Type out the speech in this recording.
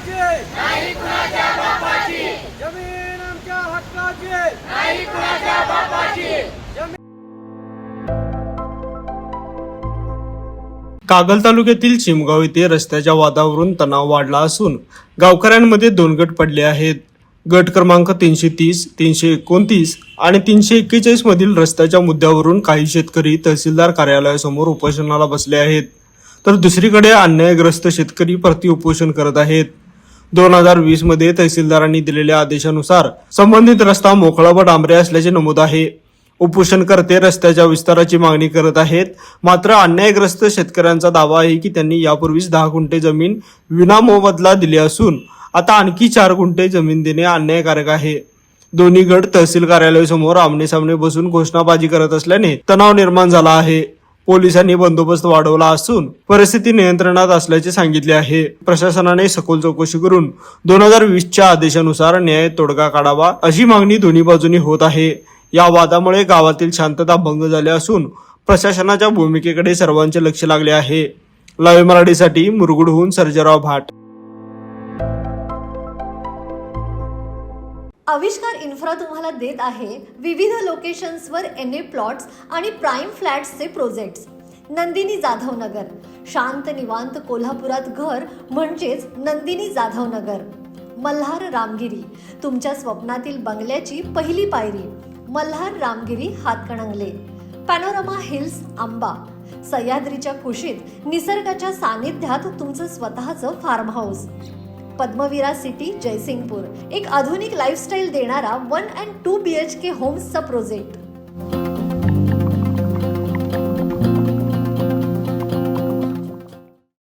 हक्काची नाही, कुणाच्या बापाची जमीन आमच्या हक्काची नाही, कुणाच्या बापाची जमीन। कागल तालुक्यातील चिमगाव येथे रस्त्याच्या वादावरून तणाव वाढला असून गावकऱ्यांमध्ये दोन गट पडले आहेत। गट क्रमांक 330, 329 आणि 341 मधील रस्त्याच्या मुद्द्यावरून काही शेतकरी तहसीलदार कार्यालयासमोर उपोषणाला बसले आहेत, तर दुसरीकडे अन्यायग्रस्त शेतकरी प्रति उपोषण करत आहेत। 2020 मध्ये तहसीलदारांनी दिलेल्या आदेशानुसार संबंधित रस्ता मोकळा व डांबरे असल्याचे नमूद आहे। उपोषणकर्ते रस्त्याच्या विस्ताराची मागणी करत आहेत, मात्र अन्यायग्रस्त शेतकऱ्यांचा दावा आहे की त्यांनी यापूर्वीच 10 गुंठे जमीन विनामोबदला दिली असून आता आणखी 4 गुंठे जमीन देणे अन्यायकारक आहे। दोन्ही गट तहसील कार्यालयासमोर आमनेसामने बसून घोषणाबाजी करत असल्याने तणाव निर्माण झाला आहे। पोलिसांनी बंदोबस्त वाढवला असून परिस्थिती नियंत्रणात असल्याचे सांगितले आहे। प्रशासनाने सखोल चौकशी करून 2020च्या आदेशानुसार न्याय तोडगा काढावा अशी मागणी दोन्ही बाजूंनी होत आहे। या वादामुळे गावातील शांतता भंग झाली असून प्रशासनाच्या भूमिकेकडे सर्वांचे लक्ष लागले आहे। लाईव्ह मराठीसाठी मुरगुडहून सर्जेराव भाट। आविष्कार इन्फ्रा तुम्हाला देत आहे विविध लोकेशन्सवर NA प्लॉट्स आणि प्राइम फ्लॅट्सचे प्रोजेक्ट्स। नंदिनी जाधव नगर, शांत निवांत कोल्हापुरात घर म्हणजेच नंदिनी जाधव नगर। मल्हार रामगिरी, तुमच्या स्वप्नातील बंगल्याची पहिली पायरी। मल्हार रामगिरी हातकणंगले। पॅनोरमा हिल्स आंबा, सह्याद्रीच्या कुशीत निसर्गाच्या सानिध्यात तुमचं स्वतःचं farm house. Padmavira city Jaysingpur, एक आधुनिक लाईफस्टाईल देणारा 1 and 2 BHK होम्सचा प्रोजेक्ट।